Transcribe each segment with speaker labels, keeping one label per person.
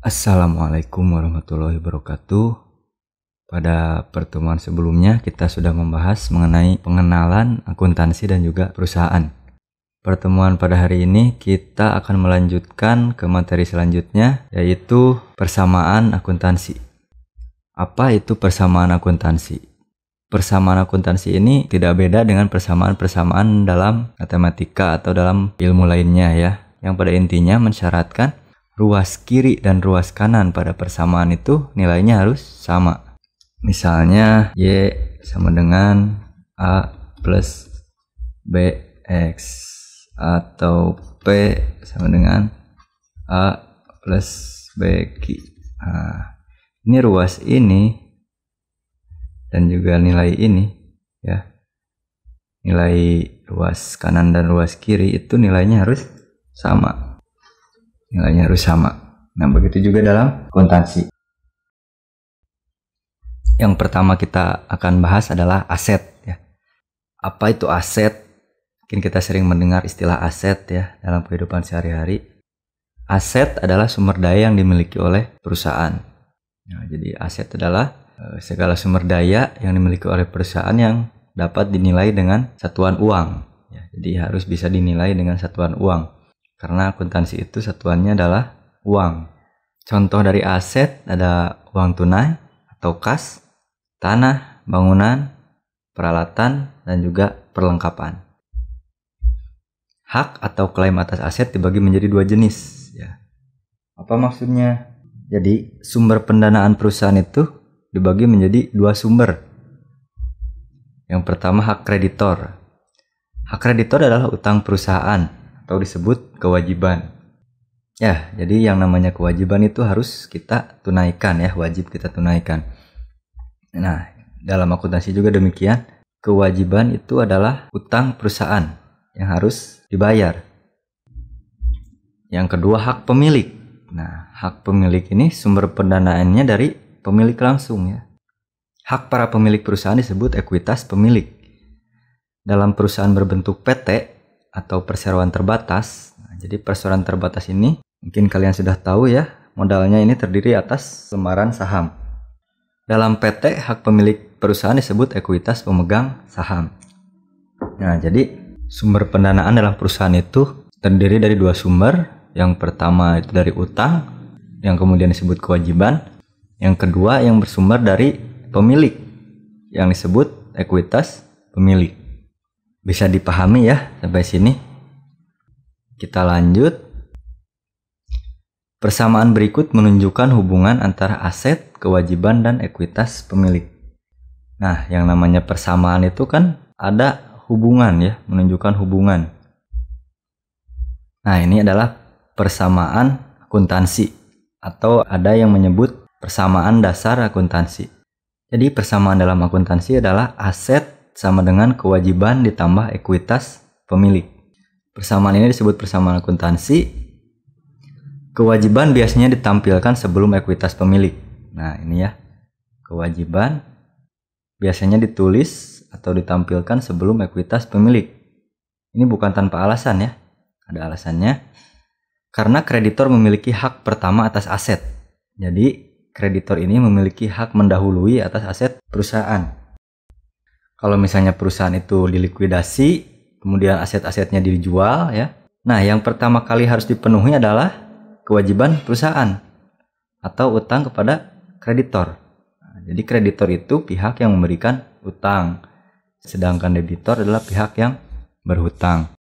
Speaker 1: Assalamualaikum warahmatullahi wabarakatuh. Pada pertemuan sebelumnya kita sudah membahas mengenai pengenalan akuntansi dan juga perusahaan. Pertemuan pada hari ini kita akan melanjutkan ke materi selanjutnya, yaitu persamaan akuntansi. Apa itu persamaan akuntansi? Persamaan akuntansi ini tidak beda dengan persamaan-persamaan dalam matematika atau dalam ilmu lainnya ya, yang pada intinya mensyaratkan ruas kiri dan ruas kanan pada persamaan itu nilainya harus sama. Misalnya Y sama dengan A plus BX atau P sama dengan A plus BQ. Nah, ini ruas ini dan juga nilai ini ya. Nilai ruas kanan dan ruas kiri itu nilainya harus sama. Nilainya harus sama. Nah, begitu juga dalam akuntansi. Yang pertama kita akan bahas adalah aset ya. Apa itu aset? Mungkin kita sering mendengar istilah aset ya dalam kehidupan sehari-hari. Aset adalah sumber daya yang dimiliki oleh perusahaan. Nah, jadi aset adalah segala sumber daya yang dimiliki oleh perusahaan yang dapat dinilai dengan satuan uang ya. Jadi harus bisa dinilai dengan satuan uang. Karena akuntansi itu satuannya adalah uang. Contoh dari aset ada uang tunai atau kas, tanah, bangunan, peralatan, dan juga perlengkapan. Hak atau klaim atas aset dibagi menjadi dua jenis. Ya. Apa maksudnya? Jadi sumber pendanaan perusahaan itu dibagi menjadi dua sumber. Yang pertama hak kreditor. Hak kreditor adalah utang perusahaan atau disebut kewajiban. Ya, jadi yang namanya kewajiban itu harus kita tunaikan ya, wajib kita tunaikan. Nah, dalam akuntansi juga demikian. Kewajiban itu adalah utang perusahaan yang harus dibayar. Yang kedua hak pemilik. Nah, hak pemilik ini sumber pendanaannya dari pemilik langsung ya. Hak para pemilik perusahaan disebut ekuitas pemilik. Dalam perusahaan berbentuk PT atau perseroan terbatas. Nah, jadi perseroan terbatas ini mungkin kalian sudah tahu ya, modalnya ini terdiri atas lembaran saham. Dalam PT hak pemilik perusahaan disebut ekuitas pemegang saham. Nah, jadi sumber pendanaan dalam perusahaan itu terdiri dari dua sumber. Yang pertama itu dari utang, yang kemudian disebut kewajiban. Yang kedua yang bersumber dari pemilik, yang disebut ekuitas pemilik. Bisa dipahami ya sampai sini. Kita lanjut. Persamaan berikut menunjukkan hubungan antara aset, kewajiban, dan ekuitas pemilik. Nah, yang namanya persamaan itu kan ada hubungan ya, menunjukkan hubungan. Nah, ini adalah persamaan akuntansi atau ada yang menyebut persamaan dasar akuntansi. Jadi persamaan dalam akuntansi adalah aset sama dengan kewajiban ditambah ekuitas pemilik. Persamaan ini disebut persamaan akuntansi. Kewajiban biasanya ditampilkan sebelum ekuitas pemilik. Nah, ini ya. Kewajiban biasanya ditulis atau ditampilkan sebelum ekuitas pemilik. Ini bukan tanpa alasan ya. Ada alasannya. Karena kreditor memiliki hak pertama atas aset. Jadi, kreditor ini memiliki hak mendahului atas aset perusahaan. Kalau misalnya perusahaan itu dilikuidasi, kemudian aset-asetnya dijual ya. Nah, yang pertama kali harus dipenuhi adalah kewajiban perusahaan atau utang kepada kreditor. Nah, jadi kreditor itu pihak yang memberikan utang, sedangkan debitor adalah pihak yang berhutang.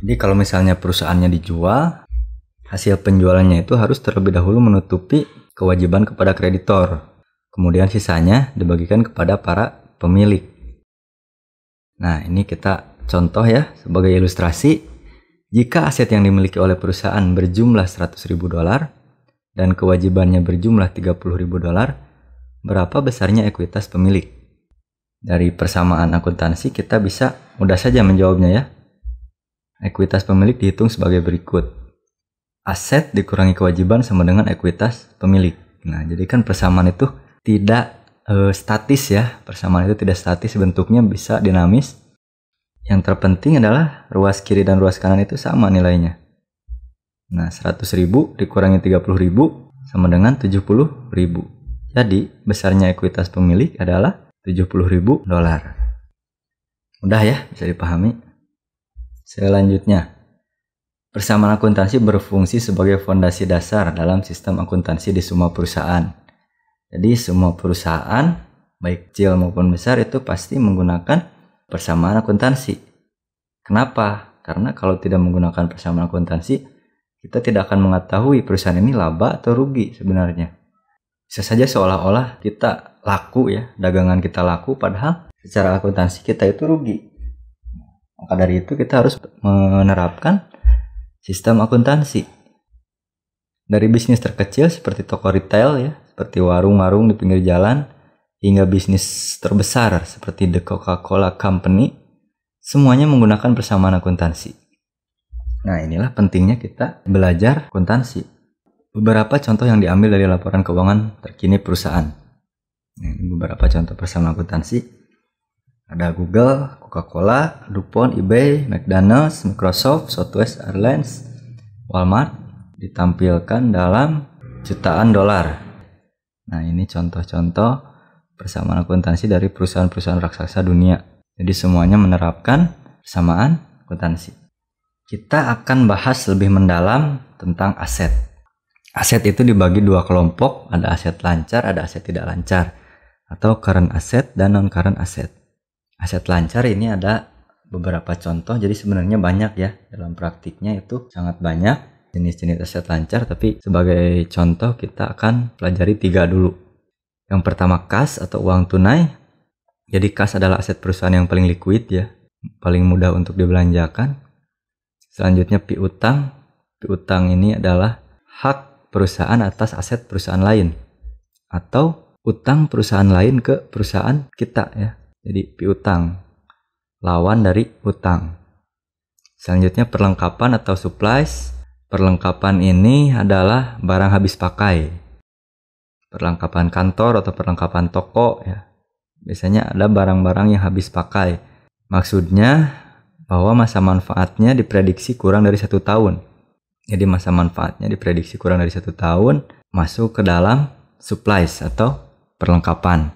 Speaker 1: Jadi kalau misalnya perusahaannya dijual, hasil penjualannya itu harus terlebih dahulu menutupi kewajiban kepada kreditor. Kemudian sisanya dibagikan kepada para pemilik. Nah, ini kita contoh ya sebagai ilustrasi. Jika aset yang dimiliki oleh perusahaan berjumlah $100.000 dan kewajibannya berjumlah $30.000, berapa besarnya ekuitas pemilik? Dari persamaan akuntansi kita bisa mudah saja menjawabnya ya. Ekuitas pemilik dihitung sebagai berikut. Aset dikurangi kewajiban sama dengan ekuitas pemilik. Nah, jadi kan persamaan itu tidak statis ya. Persamaan itu tidak statis, bentuknya bisa dinamis. Yang terpenting adalah ruas kiri dan ruas kanan itu sama nilainya. Nah, 100.000 dikurangi 30.000 sama dengan 70.000. Jadi besarnya ekuitas pemilik adalah 70.000 dolar. Mudah ya, bisa dipahami. Selanjutnya, persamaan akuntansi berfungsi sebagai fondasi dasar dalam sistem akuntansi di semua perusahaan. Jadi semua perusahaan, baik kecil maupun besar, itu pasti menggunakan persamaan akuntansi. Kenapa? Karena kalau tidak menggunakan persamaan akuntansi, kita tidak akan mengetahui perusahaan ini laba atau rugi sebenarnya. Bisa saja seolah-olah kita laku ya, dagangan kita laku, padahal secara akuntansi kita itu rugi. Maka dari itu kita harus menerapkan sistem akuntansi. Dari bisnis terkecil seperti toko retail ya, seperti warung-warung di pinggir jalan, hingga bisnis terbesar seperti The Coca-Cola Company, semuanya menggunakan persamaan akuntansi. Nah, inilah pentingnya kita belajar akuntansi. Beberapa contoh yang diambil dari laporan keuangan terkini perusahaan. Ini beberapa contoh persamaan akuntansi. Ada Google, Coca-Cola, DuPont, eBay, McDonald's, Microsoft, Southwest Airlines, Walmart, ditampilkan dalam jutaan dolar. Nah, ini contoh-contoh persamaan akuntansi dari perusahaan-perusahaan raksasa dunia. Jadi semuanya menerapkan persamaan akuntansi. Kita akan bahas lebih mendalam tentang aset. Aset itu dibagi dua kelompok, ada aset lancar, ada aset tidak lancar, atau current asset dan non-current asset. Aset lancar ini ada beberapa contoh, jadi sebenarnya banyak ya, dalam praktiknya itu sangat banyak jenis-jenis aset lancar, tapi sebagai contoh kita akan pelajari 3 dulu. Yang pertama kas atau uang tunai. Jadi kas adalah aset perusahaan yang paling liquid ya, paling mudah untuk dibelanjakan. Selanjutnya piutang. Piutang ini adalah hak perusahaan atas aset perusahaan lain, atau utang perusahaan lain ke perusahaan kita ya. Jadi piutang, lawan dari utang. Selanjutnya perlengkapan atau supplies. Perlengkapan ini adalah barang habis pakai, perlengkapan kantor atau perlengkapan toko ya. Biasanya ada barang-barang yang habis pakai. Maksudnya bahwa masa manfaatnya diprediksi kurang dari 1 tahun. Jadi masa manfaatnya diprediksi kurang dari 1 tahun, masuk ke dalam supplies atau perlengkapan.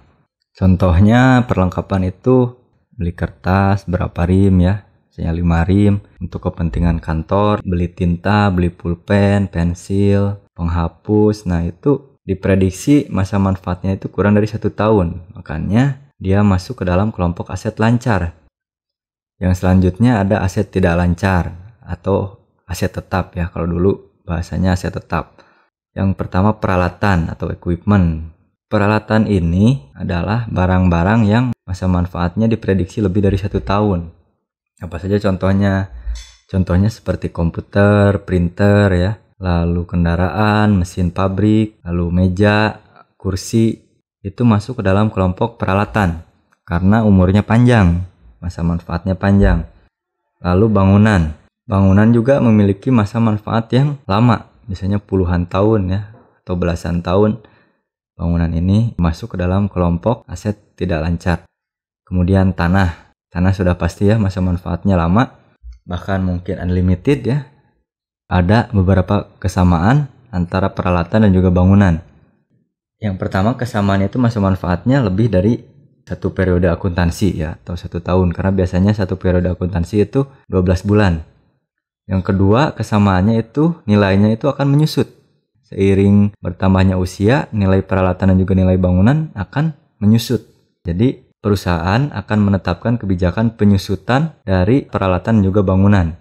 Speaker 1: Contohnya perlengkapan itu beli kertas berapa rim ya, misalnya 5 rim untuk kepentingan kantor, beli tinta, beli pulpen, pensil, penghapus. Nah itu diprediksi masa manfaatnya itu kurang dari 1 tahun, makanya dia masuk ke dalam kelompok aset lancar. Yang selanjutnya ada aset tidak lancar atau aset tetap ya, kalau dulu bahasanya aset tetap. Yang pertama peralatan atau equipment. Peralatan ini adalah barang-barang yang masa manfaatnya diprediksi lebih dari 1 tahun. Apa saja contohnya? Contohnya seperti komputer, printer ya, lalu kendaraan, mesin pabrik, lalu meja, kursi. Itu masuk ke dalam kelompok peralatan karena umurnya panjang, masa manfaatnya panjang. Lalu bangunan. Bangunan juga memiliki masa manfaat yang lama, biasanya puluhan tahun ya, atau belasan tahun. Bangunan ini masuk ke dalam kelompok aset tidak lancar. Kemudian tanah. Tanah sudah pasti ya, masa manfaatnya lama, bahkan mungkin unlimited ya. Ada beberapa kesamaan antara peralatan dan juga bangunan. Yang pertama kesamaannya itu masa manfaatnya lebih dari 1 periode akuntansi ya, atau 1 tahun, karena biasanya 1 periode akuntansi itu 12 bulan. Yang kedua, kesamaannya itu nilainya itu akan menyusut. Seiring bertambahnya usia, nilai peralatan dan juga nilai bangunan akan menyusut. Jadi, perusahaan akan menetapkan kebijakan penyusutan dari peralatan dan juga bangunan.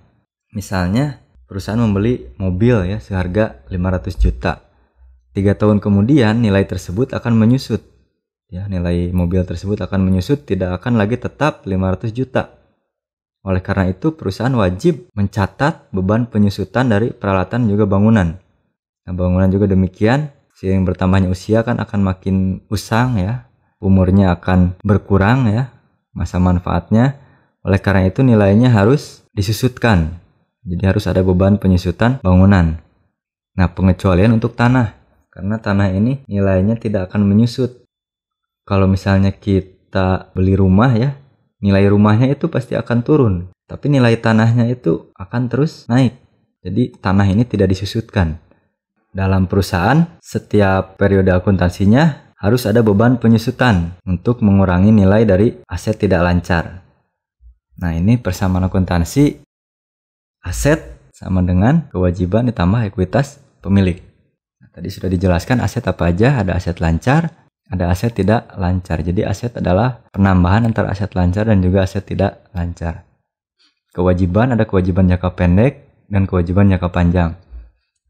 Speaker 1: Misalnya, perusahaan membeli mobil ya seharga 500 juta. 3 tahun kemudian nilai tersebut akan menyusut. Ya, nilai mobil tersebut akan menyusut, tidak akan lagi tetap 500 juta. Oleh karena itu, perusahaan wajib mencatat beban penyusutan dari peralatan juga bangunan. Nah, bangunan juga demikian, seiring bertambahnya usia kan akan makin usang ya, umurnya akan berkurang ya, masa manfaatnya. Oleh karena itu nilainya harus disusutkan. Jadi harus ada beban penyusutan bangunan. Nah, pengecualian untuk tanah, karena tanah ini nilainya tidak akan menyusut. Kalau misalnya kita beli rumah ya, nilai rumahnya itu pasti akan turun, tapi nilai tanahnya itu akan terus naik. Jadi tanah ini tidak disusutkan. Dalam perusahaan, setiap periode akuntansinya harus ada beban penyusutan untuk mengurangi nilai dari aset tidak lancar. Nah, ini persamaan akuntansi, aset sama dengan kewajiban ditambah ekuitas pemilik. Nah, tadi sudah dijelaskan aset apa aja, ada aset lancar, ada aset tidak lancar. Jadi aset adalah penambahan antara aset lancar dan juga aset tidak lancar. Kewajiban, ada kewajiban jangka pendek dan kewajiban jangka panjang.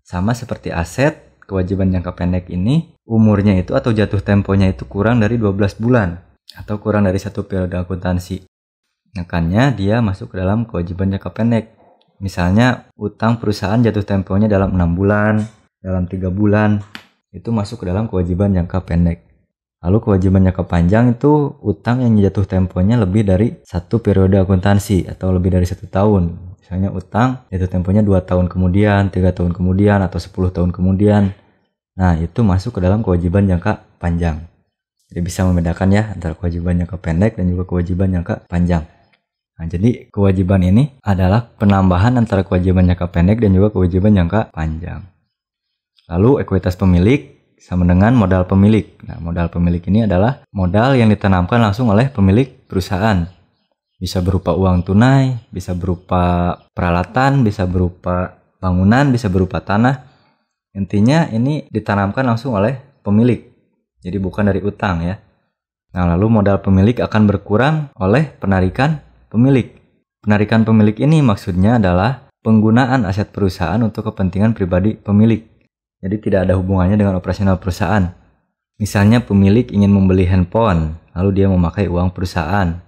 Speaker 1: Sama seperti aset, kewajiban jangka pendek ini umurnya itu atau jatuh temponya itu kurang dari 12 bulan atau kurang dari 1 periode akuntansi. Makanya dia masuk ke dalam kewajiban jangka pendek. Misalnya utang perusahaan jatuh temponya dalam 6 bulan, dalam 3 bulan, itu masuk ke dalam kewajiban jangka pendek. Lalu kewajiban jangka panjang itu utang yang jatuh temponya lebih dari 1 periode akuntansi atau lebih dari 1 tahun. Misalnya utang jatuh temponya 2 tahun kemudian, 3 tahun kemudian, atau 10 tahun kemudian. Nah, itu masuk ke dalam kewajiban jangka panjang. Jadi bisa membedakan ya antara kewajiban jangka pendek dan juga kewajiban jangka panjang. Nah, jadi kewajiban ini adalah penambahan antara kewajiban jangka pendek dan juga kewajiban jangka panjang. Lalu ekuitas pemilik sama dengan modal pemilik. Nah, modal pemilik ini adalah modal yang ditanamkan langsung oleh pemilik perusahaan. Bisa berupa uang tunai, bisa berupa peralatan, bisa berupa bangunan, bisa berupa tanah. Intinya ini ditanamkan langsung oleh pemilik. Jadi bukan dari utang ya. Nah, lalu modal pemilik akan berkurang oleh penarikan pemilik. Penarikan pemilik ini maksudnya adalah penggunaan aset perusahaan untuk kepentingan pribadi pemilik. Jadi tidak ada hubungannya dengan operasional perusahaan. Misalnya pemilik ingin membeli handphone, lalu dia memakai uang perusahaan.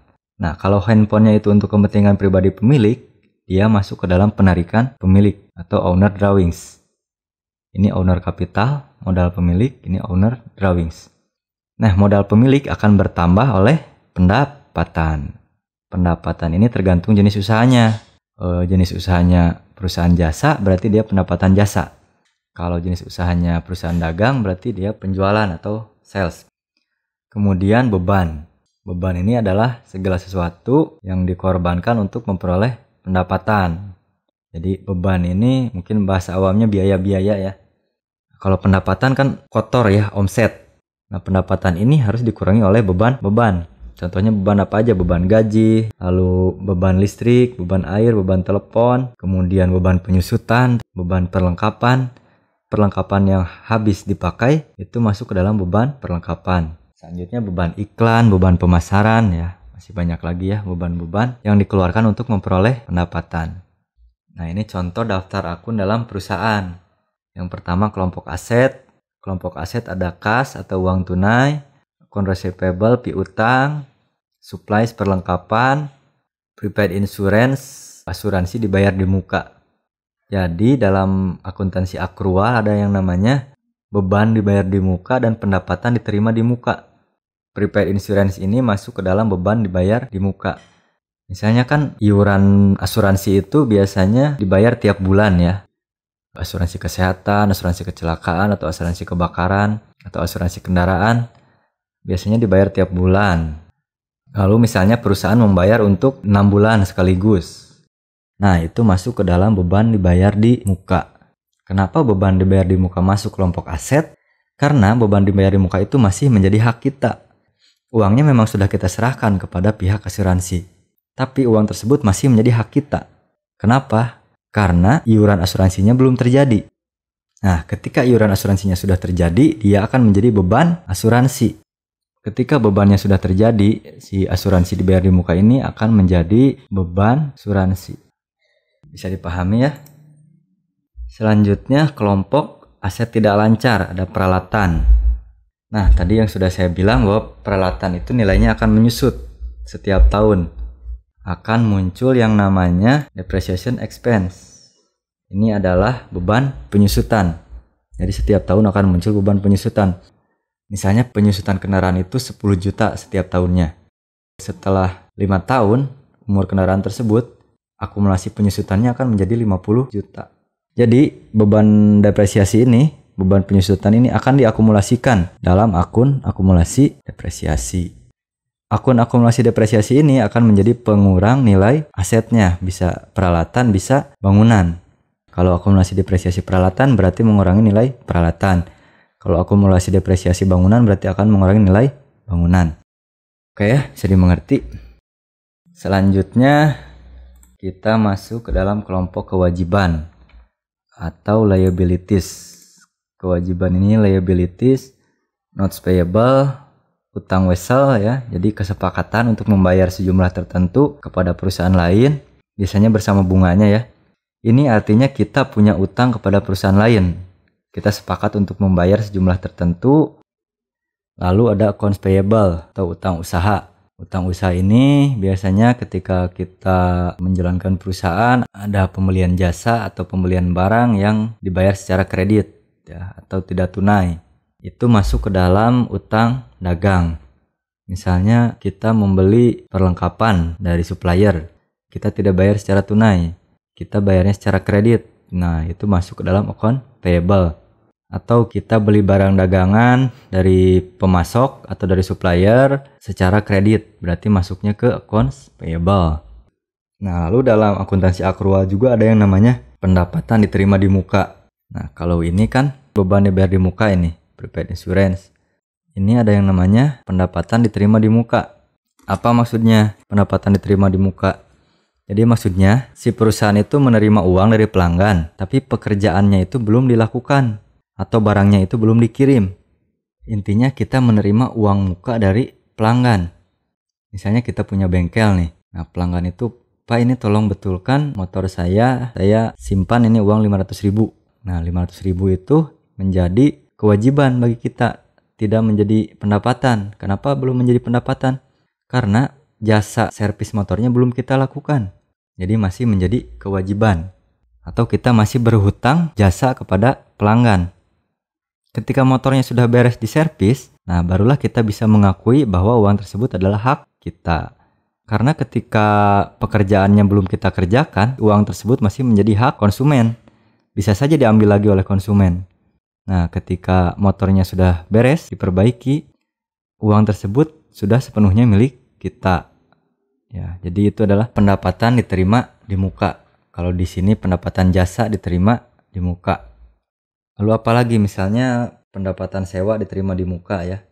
Speaker 1: Nah, kalau handphonenya itu untuk kepentingan pribadi pemilik, dia masuk ke dalam penarikan pemilik atau owner drawings. Ini owner capital, modal pemilik, ini owner drawings. Nah, modal pemilik akan bertambah oleh pendapatan. Pendapatan ini tergantung jenis usahanya. Jenis usahanya perusahaan jasa, berarti dia pendapatan jasa. Kalau jenis usahanya perusahaan dagang, berarti dia penjualan atau sales. Kemudian beban. Beban ini adalah segala sesuatu yang dikorbankan untuk memperoleh pendapatan. Jadi beban ini mungkin bahasa awamnya biaya-biaya ya. Kalau pendapatan kan kotor ya, omset. Nah, pendapatan ini harus dikurangi oleh beban-beban. Contohnya beban apa aja? Beban gaji, lalu beban listrik, beban air, beban telepon, kemudian beban penyusutan, beban perlengkapan. Perlengkapan yang habis dipakai itu masuk ke dalam beban perlengkapan. Selanjutnya beban iklan, beban pemasaran ya. Masih banyak lagi ya beban-beban yang dikeluarkan untuk memperoleh pendapatan. Nah, ini contoh daftar akun dalam perusahaan. Yang pertama kelompok aset. Kelompok aset ada kas atau uang tunai, akun receivable piutang, supplies perlengkapan, prepaid insurance, asuransi dibayar di muka. Jadi dalam akuntansi akrual ada yang namanya beban dibayar di muka dan pendapatan diterima di muka. Prepaid insurance ini masuk ke dalam beban dibayar di muka. Misalnya kan iuran asuransi itu biasanya dibayar tiap bulan ya. Asuransi kesehatan, asuransi kecelakaan, atau asuransi kebakaran, atau asuransi kendaraan biasanya dibayar tiap bulan. Lalu misalnya perusahaan membayar untuk 6 bulan sekaligus. Nah, itu masuk ke dalam beban dibayar di muka. Kenapa beban dibayar di muka masuk kelompok aset? Karena beban dibayar di muka itu masih menjadi hak kita. Uangnya memang sudah kita serahkan kepada pihak asuransi. Tapi uang tersebut masih menjadi hak kita. Kenapa? Karena iuran asuransinya belum terjadi. Nah, ketika iuran asuransinya sudah terjadi, dia akan menjadi beban asuransi. Ketika bebannya sudah terjadi, si asuransi dibayar di muka ini akan menjadi beban asuransi. Bisa dipahami ya? Selanjutnya kelompok aset tidak lancar, ada peralatan. Nah, tadi yang sudah saya bilang bahwa peralatan itu nilainya akan menyusut setiap tahun. Akan muncul yang namanya depreciation expense. Ini adalah beban penyusutan. Jadi setiap tahun akan muncul beban penyusutan. Misalnya penyusutan kendaraan itu 10 juta setiap tahunnya. Setelah 5 tahun umur kendaraan tersebut, akumulasi penyusutannya akan menjadi 50 juta. Jadi beban depresiasi ini, beban penyusutan ini akan diakumulasikan dalam akun akumulasi depresiasi. Akun akumulasi depresiasi ini akan menjadi pengurang nilai asetnya, bisa peralatan, bisa bangunan. Kalau akumulasi depresiasi peralatan berarti mengurangi nilai peralatan. Kalau akumulasi depresiasi bangunan berarti akan mengurangi nilai bangunan. Oke ya, bisa dimengerti. Selanjutnya kita masuk ke dalam kelompok kewajiban atau liabilities. Kewajiban ini liabilities, notes payable, utang wesel ya. Jadi kesepakatan untuk membayar sejumlah tertentu kepada perusahaan lain, biasanya bersama bunganya ya. Ini artinya kita punya utang kepada perusahaan lain. Kita sepakat untuk membayar sejumlah tertentu. Lalu ada accounts payable atau utang usaha. Utang usaha ini biasanya ketika kita menjalankan perusahaan, ada pembelian jasa atau pembelian barang yang dibayar secara kredit ya, atau tidak tunai. Itu masuk ke dalam utang dagang. Misalnya kita membeli perlengkapan dari supplier, kita tidak bayar secara tunai, kita bayarnya secara kredit. Nah, itu masuk ke dalam account payable. Atau kita beli barang dagangan dari pemasok atau dari supplier secara kredit, berarti masuknya ke accounts payable. Nah, lalu dalam akuntansi akrual juga ada yang namanya pendapatan diterima di muka. Nah, kalau ini kan beban dibayar di muka ini, prepaid insurance. Ini ada yang namanya pendapatan diterima di muka. Apa maksudnya pendapatan diterima di muka? Jadi maksudnya si perusahaan itu menerima uang dari pelanggan, tapi pekerjaannya itu belum dilakukan atau barangnya itu belum dikirim. Intinya kita menerima uang muka dari pelanggan. Misalnya kita punya bengkel nih. Nah, pelanggan itu, "Pak, ini tolong betulkan motor saya simpan ini uang 500.000. Nah, 500.000 itu menjadi kewajiban bagi kita, tidak menjadi pendapatan. Kenapa belum menjadi pendapatan? Karena jasa servis motornya belum kita lakukan. Jadi masih menjadi kewajiban. Atau kita masih berhutang jasa kepada pelanggan. Ketika motornya sudah beres di servis, nah barulah kita bisa mengakui bahwa uang tersebut adalah hak kita. Karena ketika pekerjaannya belum kita kerjakan, uang tersebut masih menjadi hak konsumen. Bisa saja diambil lagi oleh konsumen. Nah, ketika motornya sudah beres, diperbaiki, uang tersebut sudah sepenuhnya milik kita. Ya, jadi itu adalah pendapatan diterima di muka. Kalau di sini pendapatan jasa diterima di muka. Lalu apalagi misalnya pendapatan sewa diterima di muka ya.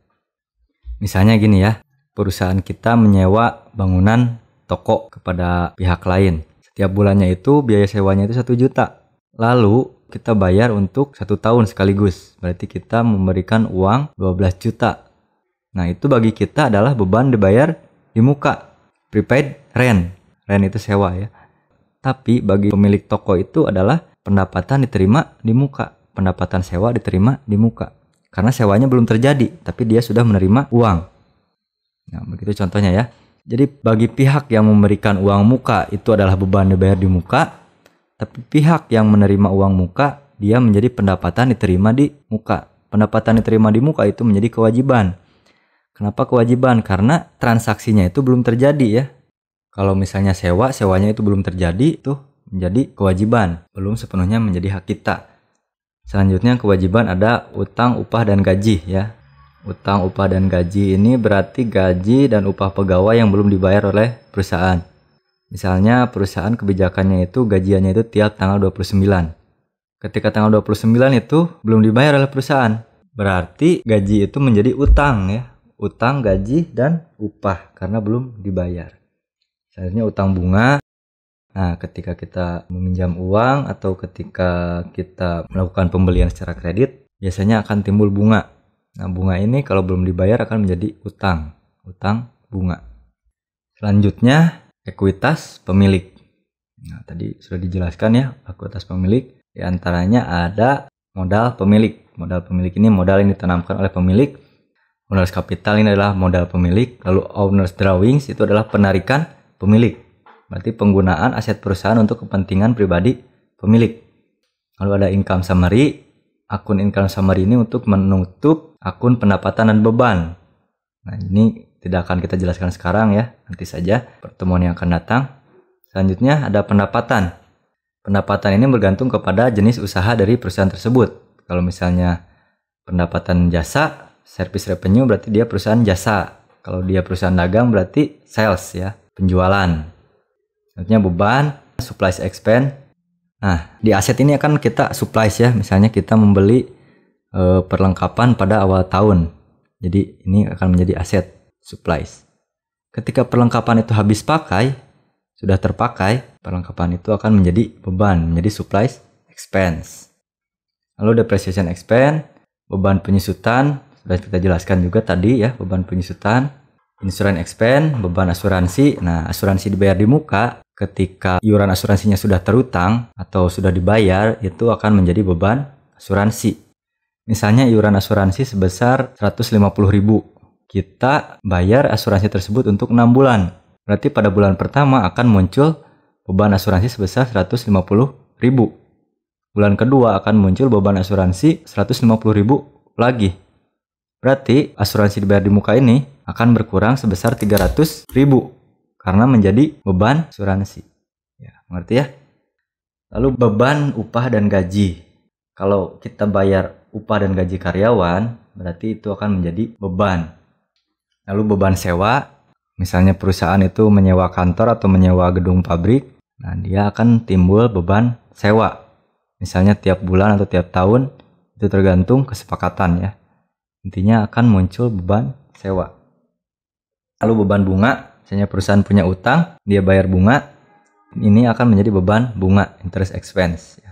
Speaker 1: Misalnya gini ya, perusahaan kita menyewa bangunan toko kepada pihak lain. Setiap bulannya itu biaya sewanya itu 1 juta. Lalu kita bayar untuk 1 tahun sekaligus. Berarti kita memberikan uang 12 juta. Nah, itu bagi kita adalah beban dibayar di muka. Prepaid rent. Rent itu sewa ya. Tapi bagi pemilik toko itu adalah pendapatan diterima di muka. Pendapatan sewa diterima di muka. Karena sewanya belum terjadi, tapi dia sudah menerima uang. Nah, begitu contohnya ya. Jadi bagi pihak yang memberikan uang muka itu adalah beban dibayar di muka. Tapi pihak yang menerima uang muka, dia menjadi pendapatan diterima di muka. Pendapatan diterima di muka itu menjadi kewajiban. Kenapa kewajiban? Karena transaksinya itu belum terjadi ya. Kalau misalnya sewanya itu belum terjadi, itu menjadi kewajiban. Belum sepenuhnya menjadi hak kita. Selanjutnya kewajiban ada utang, upah, dan gaji ya. Utang, upah, dan gaji ini berarti gaji dan upah pegawai yang belum dibayar oleh perusahaan. Misalnya perusahaan kebijakannya itu gajiannya itu tiap tanggal 29. Ketika tanggal 29 itu belum dibayar oleh perusahaan. Berarti gaji itu menjadi utang ya. Utang, gaji, dan upah karena belum dibayar. Selanjutnya utang bunga. Nah, ketika kita meminjam uang atau ketika kita melakukan pembelian secara kredit, biasanya akan timbul bunga. Nah, bunga ini kalau belum dibayar akan menjadi utang bunga. Selanjutnya, ekuitas pemilik. Nah, tadi sudah dijelaskan ya, ekuitas pemilik. Di antaranya ada modal pemilik. Modal pemilik ini modal yang ditanamkan oleh pemilik. Owner's capital ini adalah modal pemilik. Lalu owner's drawings itu adalah penarikan pemilik. Berarti penggunaan aset perusahaan untuk kepentingan pribadi pemilik. Lalu ada income summary. Akun income summary ini untuk menutup akun pendapatan dan beban. Nah, ini tidak akan kita jelaskan sekarang ya. Nanti saja pertemuan yang akan datang. Selanjutnya ada pendapatan. Pendapatan ini bergantung kepada jenis usaha dari perusahaan tersebut. Kalau misalnya pendapatan jasa, service revenue berarti dia perusahaan jasa. Kalau dia perusahaan dagang berarti sales ya, penjualan. Selanjutnya beban, supplies expense. Nah, di aset ini akan kita supplies ya. Misalnya kita membeli perlengkapan pada awal tahun. Jadi ini akan menjadi aset supplies. Ketika perlengkapan itu habis pakai, sudah terpakai, perlengkapan itu akan menjadi beban, menjadi supplies expense. Lalu depreciation expense, beban penyusutan, sudah kita jelaskan juga tadi ya, beban penyusutan. Insurance expense, beban asuransi. Nah, asuransi dibayar di muka. Ketika iuran asuransinya sudah terutang atau sudah dibayar, itu akan menjadi beban asuransi. Misalnya iuran asuransi sebesar 150.000. Kita bayar asuransi tersebut untuk 6 bulan. Berarti pada bulan pertama akan muncul beban asuransi sebesar 150.000. Bulan kedua akan muncul beban asuransi 150.000 lagi. Berarti asuransi dibayar di muka ini akan berkurang sebesar 300.000 karena menjadi beban asuransi. Ya, mengerti ya? Lalu beban upah dan gaji. Kalau kita bayar upah dan gaji karyawan, berarti itu akan menjadi beban. Lalu beban sewa, misalnya perusahaan itu menyewa kantor atau menyewa gedung pabrik, nah dia akan timbul beban sewa. Misalnya tiap bulan atau tiap tahun, itu tergantung kesepakatan ya. Intinya akan muncul beban sewa. Lalu beban bunga, misalnya perusahaan punya utang, dia bayar bunga, ini akan menjadi beban bunga, interest expense.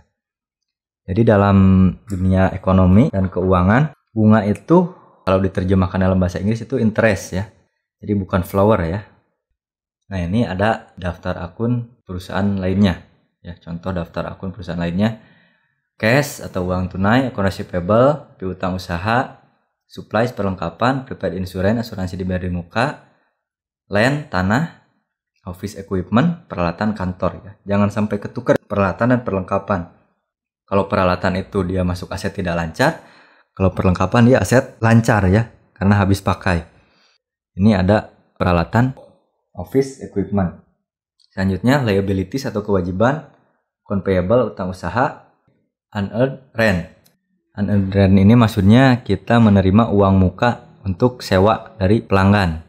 Speaker 1: Jadi dalam dunia ekonomi dan keuangan, bunga itu kalau diterjemahkan dalam bahasa Inggris itu interest ya. Jadi bukan flower ya. Nah ini ada daftar akun perusahaan lainnya. Ya, contoh daftar akun perusahaan lainnya. Cash atau uang tunai, account receivable, piutang usaha, supplies perlengkapan, prepaid insurance, asuransi dibayar di muka, land, tanah, office equipment, peralatan kantor ya. Jangan sampai ketukar peralatan dan perlengkapan. Kalau peralatan itu dia masuk aset tidak lancar, kalau perlengkapan dia aset lancar ya, karena habis pakai. Ini ada peralatan office equipment. Selanjutnya liabilities atau kewajiban, account payable, utang usaha, unearned rent. Unearned rent ini maksudnya kita menerima uang muka untuk sewa dari pelanggan.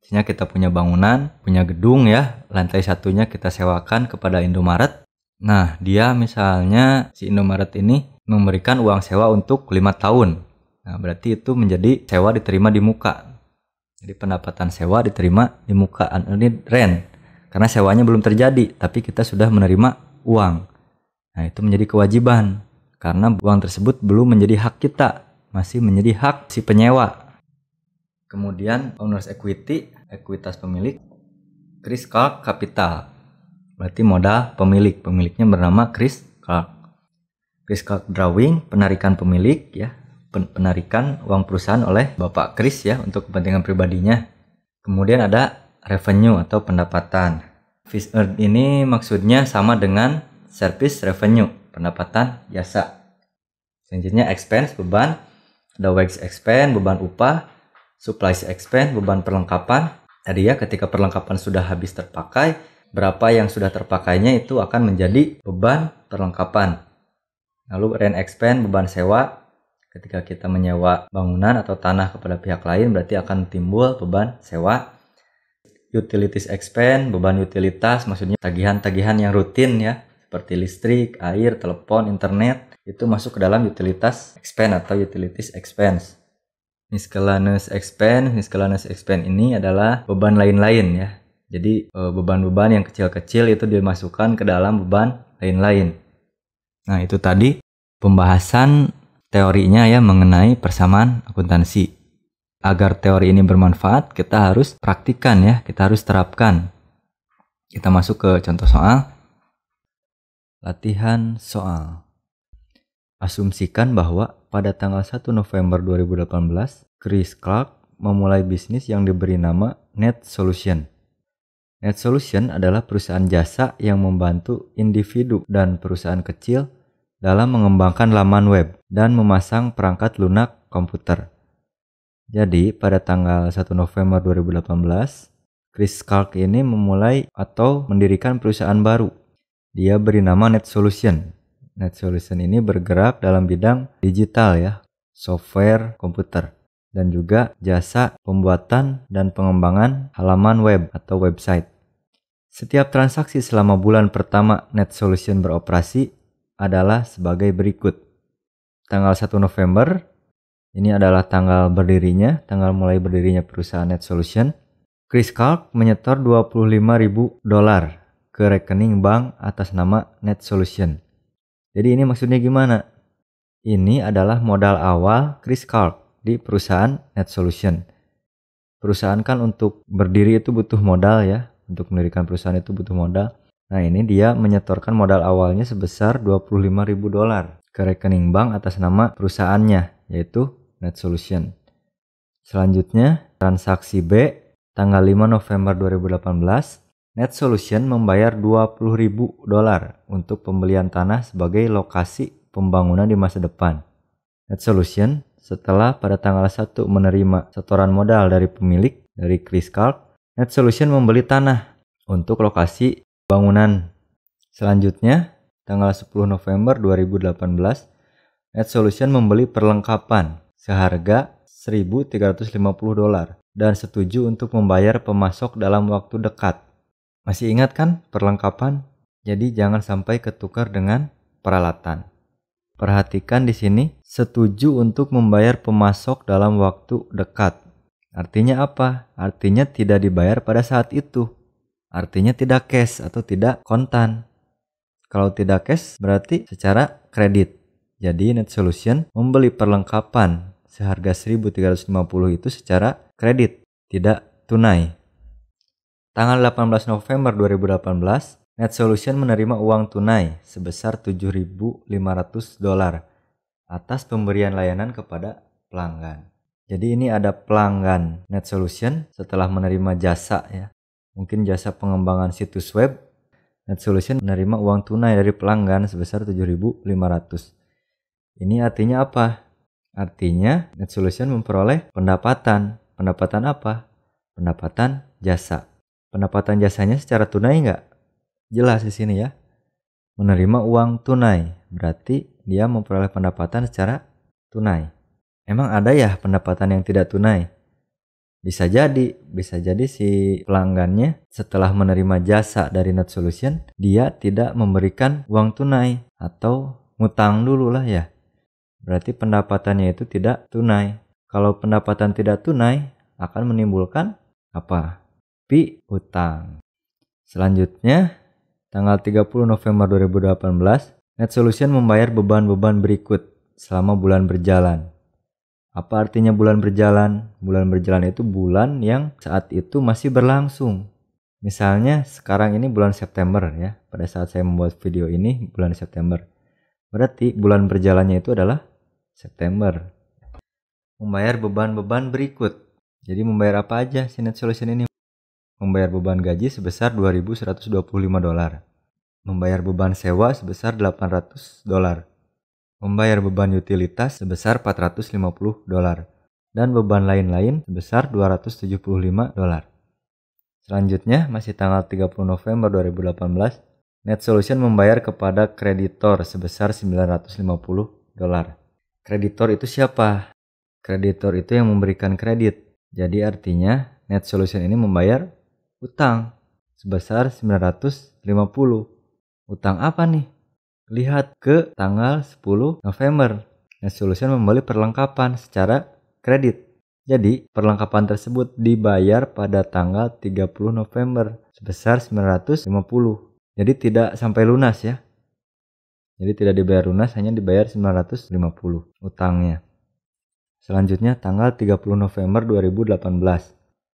Speaker 1: Misalnya kita punya bangunan, punya gedung ya, lantai satunya kita sewakan kepada Indomaret. Nah, dia misalnya si Indomaret ini memberikan uang sewa untuk 5 tahun. Nah, berarti itu menjadi sewa diterima di muka. Jadi pendapatan sewa diterima di muka, unearned rent. Karena sewanya belum terjadi, tapi kita sudah menerima uang. Nah, itu menjadi kewajiban. Karena uang tersebut belum menjadi hak kita, masih menjadi hak si penyewa. Kemudian owner's equity, ekuitas pemilik, Chris Clark Capital. Berarti modal pemilik, pemiliknya bernama Chris Clark. Chris Clark Drawing, penarikan pemilik ya, penarikan uang perusahaan oleh Bapak Chris ya untuk kepentingan pribadinya. Kemudian ada revenue atau pendapatan. Fees earned ini maksudnya sama dengan service revenue, pendapatan jasa. Selanjutnya expense, beban, ada wage expense, beban upah, supplies expense, beban perlengkapan. Tadi ya ketika perlengkapan sudah habis terpakai, berapa yang sudah terpakainya itu akan menjadi beban perlengkapan. Lalu rent expense, beban sewa. Ketika kita menyewa bangunan atau tanah kepada pihak lain, berarti akan timbul beban sewa. Utilities expense, beban utilitas, maksudnya tagihan-tagihan yang rutin ya, seperti listrik, air, telepon, internet, itu masuk ke dalam utilitas expense atau utilities expense. Miscellaneous expense ini adalah beban lain-lain ya. Jadi beban-beban yang kecil-kecil itu dimasukkan ke dalam beban lain-lain. Nah itu tadi pembahasan teorinya ya mengenai persamaan akuntansi. Agar teori ini bermanfaat kita harus praktikkan ya, kita harus terapkan. Kita masuk ke contoh soal. Latihan soal. Asumsikan bahwa pada tanggal 1 November 2018, Chris Clark memulai bisnis yang diberi nama Net Solution. Net Solution adalah perusahaan jasa yang membantu individu dan perusahaan kecil dalam mengembangkan laman web dan memasang perangkat lunak komputer. Jadi, pada tanggal 1 November 2018, Chris Clark ini memulai atau mendirikan perusahaan baru. Dia beri nama Net Solution. Net Solution ini bergerak dalam bidang digital ya, software komputer, dan juga jasa pembuatan dan pengembangan halaman web atau website. Setiap transaksi selama bulan pertama NetSolution beroperasi adalah sebagai berikut. Tanggal 1 November, ini adalah tanggal berdirinya, tanggal mulai berdirinya perusahaan NetSolution. Chris Kalk menyetor $25.000 ke rekening bank atas nama NetSolution. Jadi ini maksudnya gimana? Ini adalah modal awal Chris Kalk di perusahaan NetSolution. Perusahaan kan untuk berdiri itu butuh modal ya. Untuk mendirikan perusahaan itu butuh modal. Nah ini dia menyetorkan modal awalnya sebesar $25.000 ke rekening bank atas nama perusahaannya, yaitu NetSolution. Selanjutnya, transaksi B, tanggal 5 November 2018, NetSolution membayar $20.000 untuk pembelian tanah sebagai lokasi pembangunan di masa depan. NetSolution setelah pada tanggal 1 menerima setoran modal dari pemilik, dari Chris Kalk, NetSolution membeli tanah untuk lokasi bangunan. Selanjutnya, tanggal 10 November 2018, NetSolution membeli perlengkapan seharga $1.350 dan setuju untuk membayar pemasok dalam waktu dekat. Masih ingat kan perlengkapan? Jadi jangan sampai ketukar dengan peralatan. Perhatikan di sini, setuju untuk membayar pemasok dalam waktu dekat. Artinya apa? Artinya tidak dibayar pada saat itu. Artinya tidak cash atau tidak kontan. Kalau tidak cash berarti secara kredit. Jadi NetSolution membeli perlengkapan seharga $1.350 itu secara kredit, tidak tunai. Tanggal 18 November 2018, NetSolution menerima uang tunai sebesar $7.500 atas pemberian layanan kepada pelanggan. Jadi ini ada pelanggan NetSolution setelah menerima jasa ya. Mungkin jasa pengembangan situs web. NetSolution menerima uang tunai dari pelanggan sebesar $7.500. Ini artinya apa? Artinya NetSolution memperoleh pendapatan. Pendapatan apa? Pendapatan jasa. Pendapatan jasanya secara tunai nggak? Jelas di sini ya. Menerima uang tunai. Berarti dia memperoleh pendapatan secara tunai. Emang ada ya pendapatan yang tidak tunai? Bisa jadi si pelanggannya setelah menerima jasa dari NetSolution, dia tidak memberikan uang tunai atau ngutang dulu lah ya. Berarti pendapatannya itu tidak tunai. Kalau pendapatan tidak tunai akan menimbulkan apa? Piutang. Selanjutnya, tanggal 30 November 2018, NetSolution membayar beban-beban berikut selama bulan berjalan. Apa artinya bulan berjalan? Bulan berjalan itu bulan yang saat itu masih berlangsung. Misalnya sekarang ini bulan September ya. Pada saat saya membuat video ini bulan September. Berarti bulan berjalannya itu adalah September. Membayar beban-beban berikut. Jadi membayar apa aja si NetSolution ini? Membayar beban gaji sebesar $2.125. Membayar beban sewa sebesar $800. Membayar beban utilitas sebesar $450 dan beban lain-lain sebesar $275. Selanjutnya, masih tanggal 30 November 2018, NetSolution membayar kepada kreditor sebesar $950. Kreditor itu siapa? Kreditor itu yang memberikan kredit. Jadi artinya NetSolution ini membayar utang sebesar $950. Utang apa nih? Lihat ke tanggal 10 November. NetSolution membeli perlengkapan secara kredit. Jadi perlengkapan tersebut dibayar pada tanggal 30 November sebesar $950. Jadi tidak sampai lunas ya. Jadi tidak dibayar lunas, hanya dibayar $950 utangnya. Selanjutnya tanggal 30 November 2018.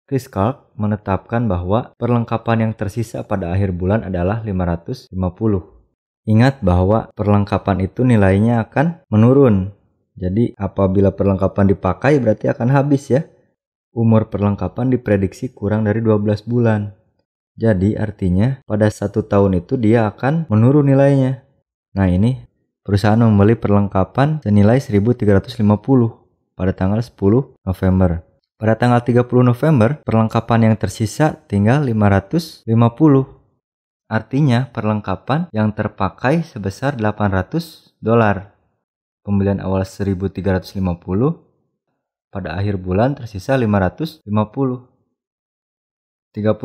Speaker 1: Chris Kalk menetapkan bahwa perlengkapan yang tersisa pada akhir bulan adalah $550. Ingat bahwa perlengkapan itu nilainya akan menurun. Jadi apabila perlengkapan dipakai berarti akan habis ya. Umur perlengkapan diprediksi kurang dari 12 bulan. Jadi artinya pada 1 tahun itu dia akan menurun nilainya. Nah ini perusahaan membeli perlengkapan senilai $1.350 pada tanggal 10 November. Pada tanggal 30 November perlengkapan yang tersisa tinggal $550. Artinya perlengkapan yang terpakai sebesar $800. Pembelian awal $1.350, pada akhir bulan tersisa $550. 30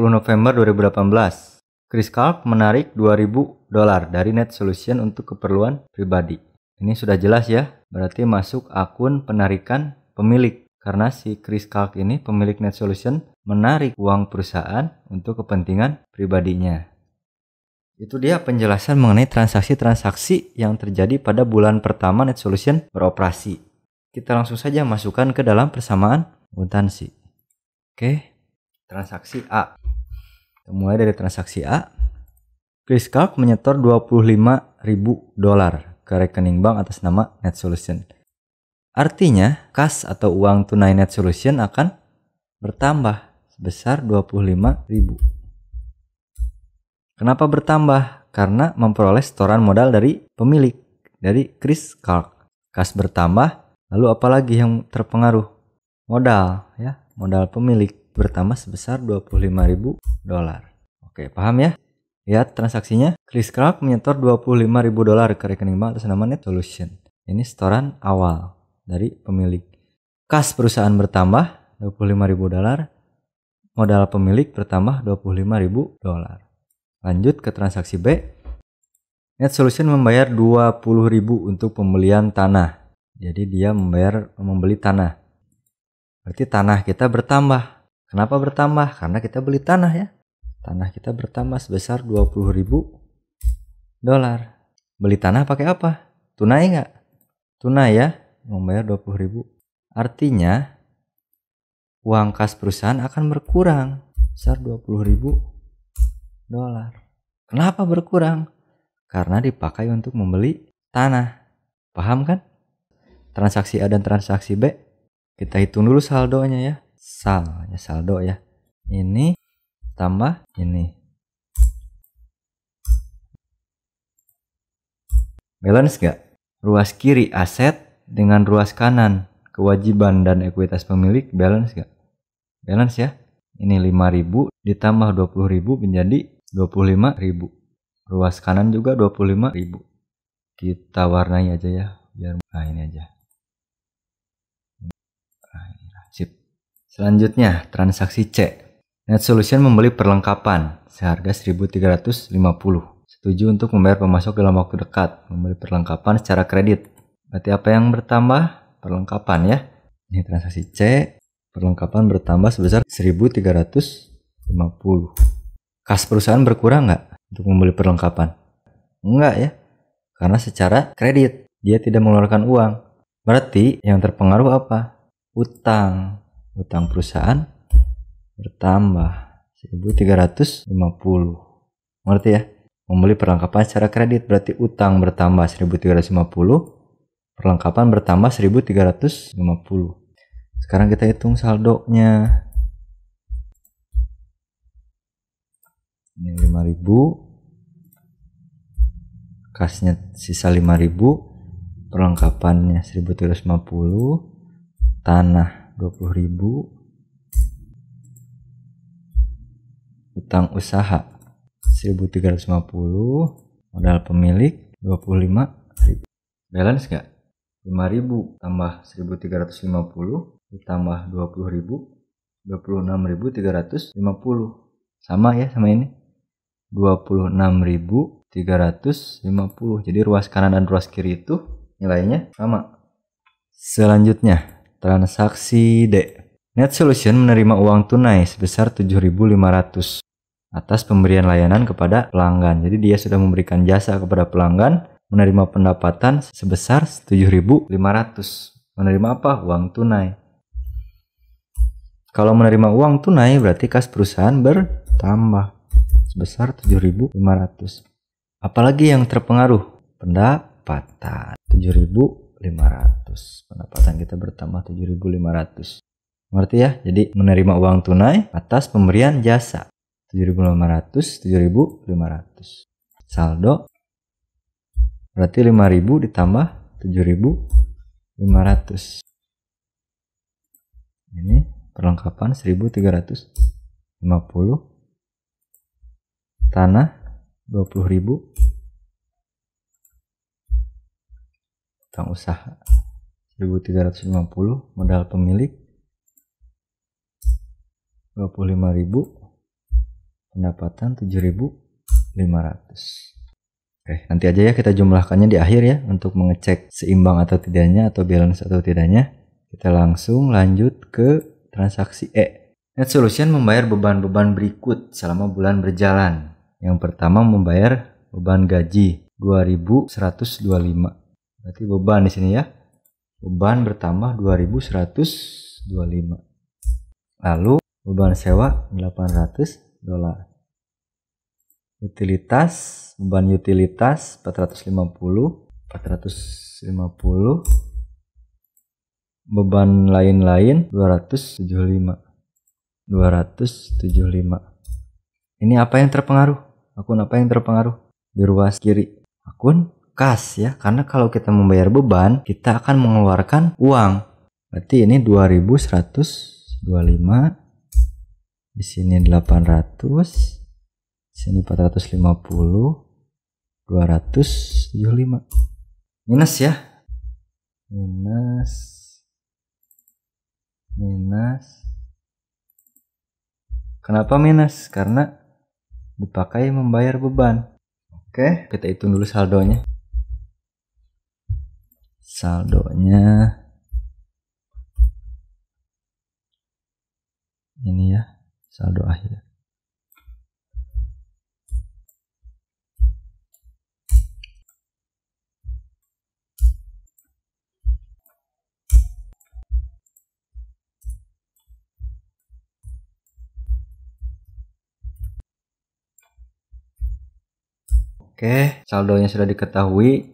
Speaker 1: November 2018, Chris Kalk menarik $2.000 dari Net Solution untuk keperluan pribadi. Ini sudah jelas ya, berarti masuk akun penarikan pemilik. Karena si Chris Kalk ini pemilik Net Solution menarik uang perusahaan untuk kepentingan pribadinya. Itu dia penjelasan mengenai transaksi-transaksi yang terjadi pada bulan pertama Net Solution beroperasi. Kita langsung saja masukkan ke dalam persamaan akuntansi. Oke, transaksi A. Kita mulai dari transaksi A. Chris Kalk menyetor $25.000 ke rekening bank atas nama Net Solution. Artinya, kas atau uang tunai Net Solution akan bertambah sebesar $25.000. Kenapa bertambah? Karena memperoleh setoran modal dari pemilik, dari Chris Kalk. Kas bertambah, lalu apalagi yang terpengaruh? Modal, ya. Modal pemilik bertambah sebesar $25.000. Oke, paham ya? Lihat transaksinya. Chris Kalk menyetor $25.000 ke rekening bank atas nama Net Solution. Ini setoran awal dari pemilik. Kas perusahaan bertambah $25.000. Modal pemilik bertambah $25.000. Lanjut ke transaksi B. Net Solution membayar $20.000 untuk pembelian tanah. Jadi dia membeli tanah. Berarti tanah kita bertambah. Kenapa bertambah? Karena kita beli tanah ya. Tanah kita bertambah sebesar $20.000. Beli tanah pakai apa? Tunai nggak? Tunai ya. Membayar $20.000. Artinya uang kas perusahaan akan berkurang sebesar $20.000. Kenapa berkurang? Karena dipakai untuk membeli tanah. Paham kan? Transaksi A dan transaksi B. Kita hitung dulu saldonya ya. Saldo ya. Ini tambah ini. Balance gak? Ruas kiri aset dengan ruas kanan kewajiban dan ekuitas pemilik balance gak? Balance ya. Ini 5.000 ditambah 20.000 menjadi 25.000. Ruas kanan juga 25.000. Kita warnai aja ya. Biar ini aja. Sip. Selanjutnya transaksi C. Net Solution membeli perlengkapan seharga 1.350. Setuju untuk membayar pemasok dalam waktu dekat. Membeli perlengkapan secara kredit. Berarti apa yang bertambah? Perlengkapan ya. Ini transaksi C. Perlengkapan bertambah sebesar 1.350. Kas perusahaan berkurang nggak untuk membeli perlengkapan? Enggak ya. Karena secara kredit. Dia tidak mengeluarkan uang. Berarti yang terpengaruh apa? Utang perusahaan bertambah 1.350. Ngerti ya? Membeli perlengkapan secara kredit berarti utang bertambah 1.350, perlengkapan bertambah 1.350. Sekarang kita hitung saldonya. Ini 5.000, kasnya sisa 5.000, perlengkapannya 1.350, tanah 20.000, utang usaha 1.350, modal pemilik 25.000. Balance gak? 5.000 tambah 1.350 ditambah 20.000, 26.350. Sama ya sama ini. 26.350. Jadi ruas kanan dan ruas kiri itu nilainya sama. Selanjutnya, transaksi D. Net Solution menerima uang tunai sebesar 7.500 atas pemberian layanan kepada pelanggan. Jadi dia sudah memberikan jasa kepada pelanggan, menerima pendapatan sebesar 7.500. Menerima apa? Uang tunai. Kalau menerima uang tunai berarti kas perusahaan bertambah sebesar 7.500. Apalagi yang terpengaruh? Pendapatan 7.500. Pendapatan kita bertambah 7.500. Ngerti ya? Jadi menerima uang tunai atas pemberian jasa 7.500, 7.500. Saldo berarti 5.000 ditambah 7.500. Ini perlengkapan 1.350. Tanah 20.000. Utang usaha 1.350, modal pemilik 25.000, pendapatan 7.500. 500. Oke, nanti aja ya kita jumlahkannya di akhir ya untuk mengecek seimbang atau tidaknya atau balance atau tidaknya. Kita langsung lanjut ke transaksi E. Net Solution membayar beban-beban berikut selama bulan berjalan. Yang pertama membayar beban gaji 2125. Berarti beban di sini ya. Beban bertambah 2125. Lalu beban sewa $800. Utilitas, beban utilitas 450. Beban lain-lain 275. Ini apa yang terpengaruh? Akun apa yang terpengaruh? Di ruas kiri. Akun kas ya, karena kalau kita membayar beban, kita akan mengeluarkan uang. Berarti ini 2125. Di sini 800. Sini 450, 275. Minus ya. Minus. Kenapa minus? Karena dipakai membayar beban. Oke, kita hitung dulu saldonya. Saldonya ini ya, saldo akhir. Oke, saldonya sudah diketahui.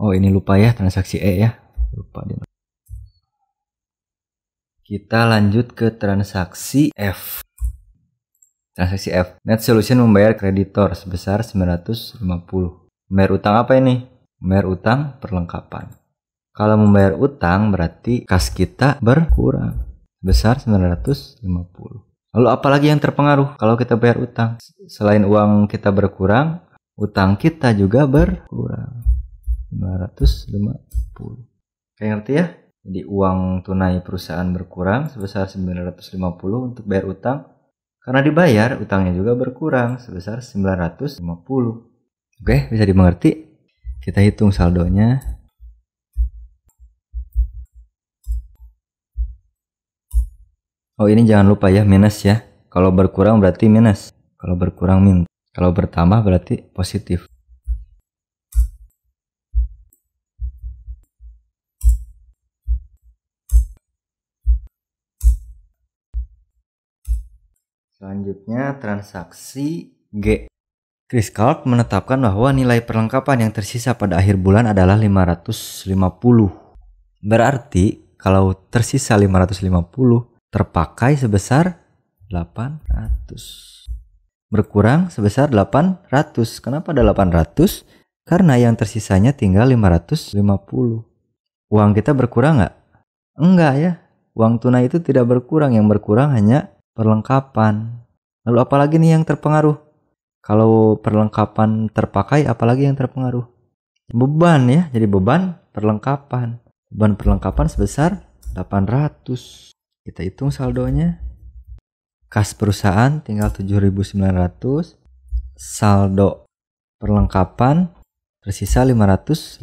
Speaker 1: Oh, ini lupa ya transaksi E ya. Lupa di. Kita lanjut ke transaksi F. Transaksi F. Net Solution membayar kreditor sebesar 950. Membayar utang apa ini? Membayar utang perlengkapan. Kalau membayar utang berarti kas kita berkurang sebesar 950. Lalu apalagi yang terpengaruh kalau kita bayar utang? Selain uang kita berkurang, utang kita juga berkurang 550. Kayak ngerti ya? Jadi uang tunai perusahaan berkurang sebesar 950 untuk bayar utang. Karena dibayar, utangnya juga berkurang sebesar 950. Oke, bisa dimengerti? Kita hitung saldonya. Oh, ini jangan lupa ya, minus ya. Kalau berkurang berarti minus. Kalau berkurang min. Kalau bertambah berarti positif. Selanjutnya transaksi G. Criscalc menetapkan bahwa nilai perlengkapan yang tersisa pada akhir bulan adalah 550. Berarti kalau tersisa 550 terpakai sebesar 800. Berkurang sebesar 800. Kenapa ada 800? Karena yang tersisanya tinggal 550. Uang kita berkurang nggak? Enggak ya. Uang tunai itu tidak berkurang. Yang berkurang hanya perlengkapan. Lalu apalagi nih yang terpengaruh? Kalau perlengkapan terpakai, apalagi yang terpengaruh? Beban ya. Jadi beban perlengkapan. Beban perlengkapan sebesar 800. Kita hitung saldonya. Kas perusahaan tinggal 7.900. Saldo perlengkapan tersisa 550.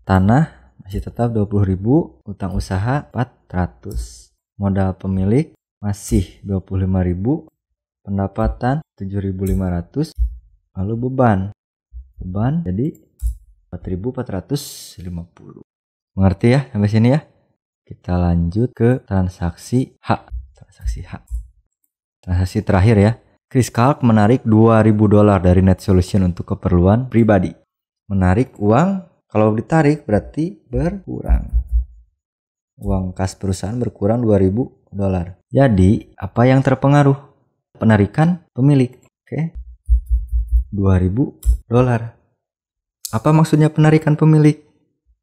Speaker 1: Tanah masih tetap 20.000. Utang usaha 400. Modal pemilik masih 25.000. Pendapatan 7.500. Lalu beban jadi 4.450. Mengerti ya sampai sini ya? Kita lanjut ke transaksi H. Transaksi terakhir ya. Criscalc menarik $2.000 dari Net Solution untuk keperluan pribadi. Menarik uang, kalau ditarik berarti berkurang. Uang kas perusahaan berkurang $2.000. Jadi apa yang terpengaruh? Penarikan pemilik. Oke. $2.000. Apa maksudnya penarikan pemilik?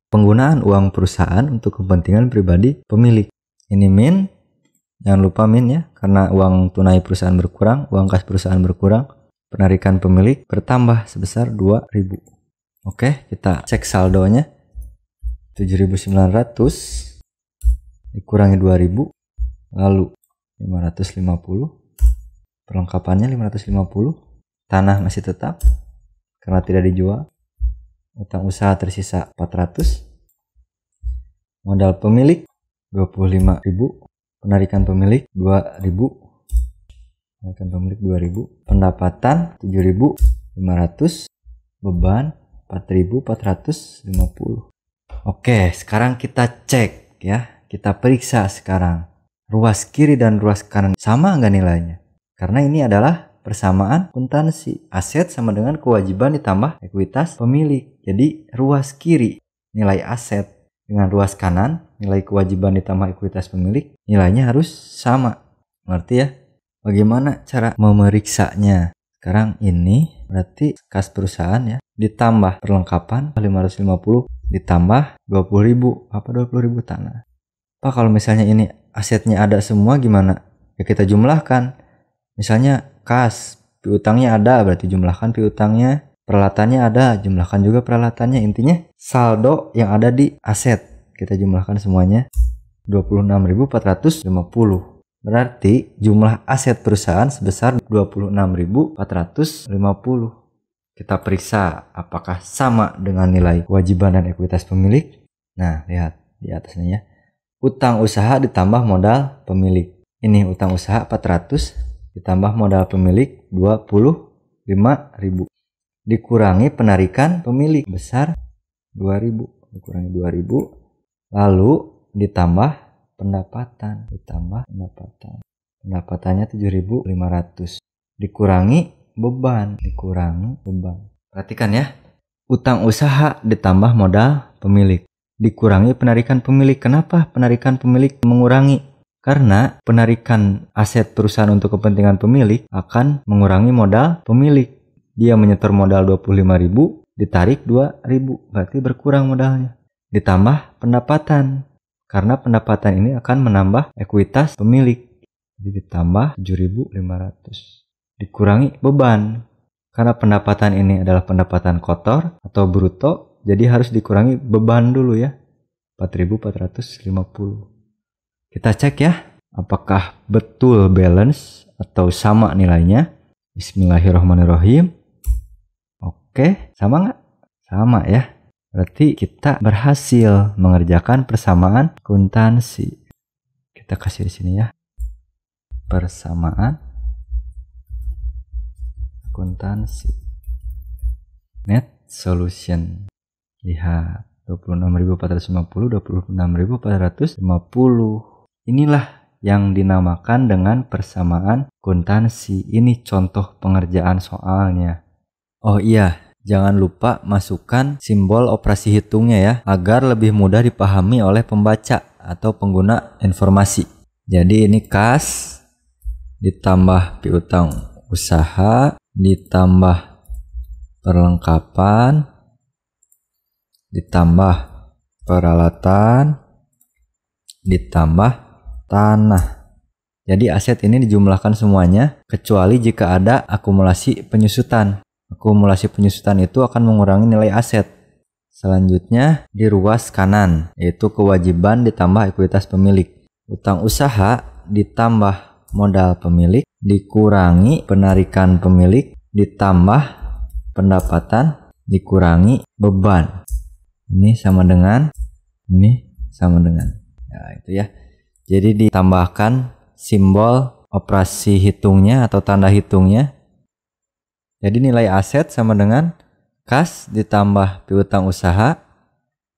Speaker 1: Penggunaan uang perusahaan untuk kepentingan pribadi pemilik. Ini min. Jangan lupa min ya, karena uang tunai perusahaan berkurang, uang kas perusahaan berkurang, penarikan pemilik bertambah sebesar 2.000. Oke, kita cek saldonya. 7.900 dikurangi 2.000, lalu 550. Perlengkapannya 550 tanah masih tetap karena tidak dijual. Utang usaha tersisa 400. Modal pemilik 25.000. Penarikan pemilik 2.000. Penarikan pemilik 2.000. Pendapatan 7.500. Beban 4.450. Oke, sekarang kita cek ya. Kita periksa sekarang. Ruas kiri dan ruas kanan sama nggak nilainya? Karena ini adalah persamaan akuntansi. Aset sama dengan kewajiban ditambah ekuitas pemilik. Jadi ruas kiri nilai aset dengan ruas kanan nilai kewajiban ditambah ekuitas pemilik nilainya harus sama. Ngerti ya? Bagaimana cara memeriksanya? Sekarang ini berarti kas perusahaan ya. Ditambah perlengkapan 550 ditambah 20.000. Apa 20.000 tanah? Pak, kalau misalnya ini asetnya ada semua gimana? Ya kita jumlahkan. Misalnya kas, piutangnya ada, berarti jumlahkan piutangnya. Peralatannya ada, jumlahkan juga peralatannya. Intinya saldo yang ada di aset kita jumlahkan semuanya 26.450. Berarti jumlah aset perusahaan sebesar 26.450. Kita periksa apakah sama dengan nilai kewajiban dan ekuitas pemilik. Nah, lihat di atasnya ya. Utang usaha ditambah modal pemilik. Ini utang usaha 400 ditambah modal pemilik 25.000. Dikurangi penarikan pemilik besar 2.000. Dikurangi 2.000. Lalu ditambah pendapatan. Pendapatannya 7.500. Dikurangi beban. Perhatikan ya. Utang usaha ditambah modal pemilik. Dikurangi penarikan pemilik. Kenapa penarikan pemilik mengurangi? Karena penarikan aset perusahaan untuk kepentingan pemilik akan mengurangi modal pemilik. Dia menyetor modal 25.000, ditarik 2.000, berarti berkurang modalnya. Ditambah pendapatan. Karena pendapatan ini akan menambah ekuitas pemilik. Jadi ditambah 7.500. Dikurangi beban. Karena pendapatan ini adalah pendapatan kotor atau bruto, jadi harus dikurangi beban dulu ya. 4.450. Kita cek ya, apakah betul balance atau sama nilainya. Bismillahirrahmanirrahim. Oke, sama nggak? Sama ya. Berarti kita berhasil mengerjakan persamaan akuntansi. Kita kasih di sini ya. Persamaan akuntansi. Net solution. Lihat, 26.450, 26.450. Inilah yang dinamakan dengan persamaan akuntansi. Ini contoh pengerjaan soalnya. Oh iya, jangan lupa masukkan simbol operasi hitungnya ya, agar lebih mudah dipahami oleh pembaca atau pengguna informasi. Jadi ini kas, ditambah piutang usaha, ditambah perlengkapan, ditambah peralatan, ditambah tanah. Jadi aset ini dijumlahkan semuanya kecuali jika ada akumulasi penyusutan. Akumulasi penyusutan itu akan mengurangi nilai aset. Selanjutnya di ruas kanan, yaitu kewajiban ditambah ekuitas pemilik. Utang usaha ditambah modal pemilik dikurangi penarikan pemilik ditambah pendapatan dikurangi beban. Ini sama dengan ya itu ya. Jadi ditambahkan simbol operasi hitungnya atau tanda hitungnya. Jadi nilai aset sama dengan kas ditambah piutang usaha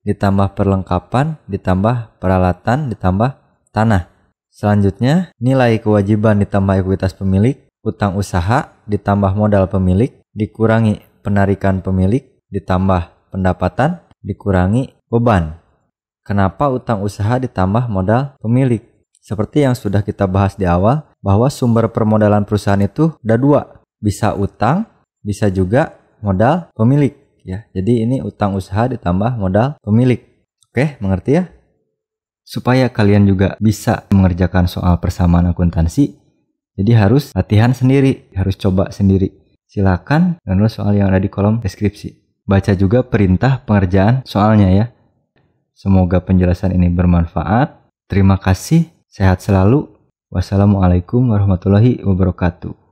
Speaker 1: ditambah perlengkapan ditambah peralatan ditambah tanah. Selanjutnya nilai kewajiban ditambah ekuitas pemilik, utang usaha ditambah modal pemilik dikurangi penarikan pemilik ditambah pendapatan dikurangi beban. Kenapa utang usaha ditambah modal pemilik? Seperti yang sudah kita bahas di awal, bahwa sumber permodalan perusahaan itu ada dua. Bisa utang, bisa juga modal pemilik. Ya, jadi ini utang usaha ditambah modal pemilik. Oke, mengerti ya? Supaya kalian juga bisa mengerjakan soal persamaan akuntansi, jadi harus latihan sendiri, harus coba sendiri. Silakan download soal yang ada di kolom deskripsi. Baca juga perintah pengerjaan soalnya ya. Semoga penjelasan ini bermanfaat. Terima kasih. Sehat selalu. Wassalamualaikum warahmatullahi wabarakatuh.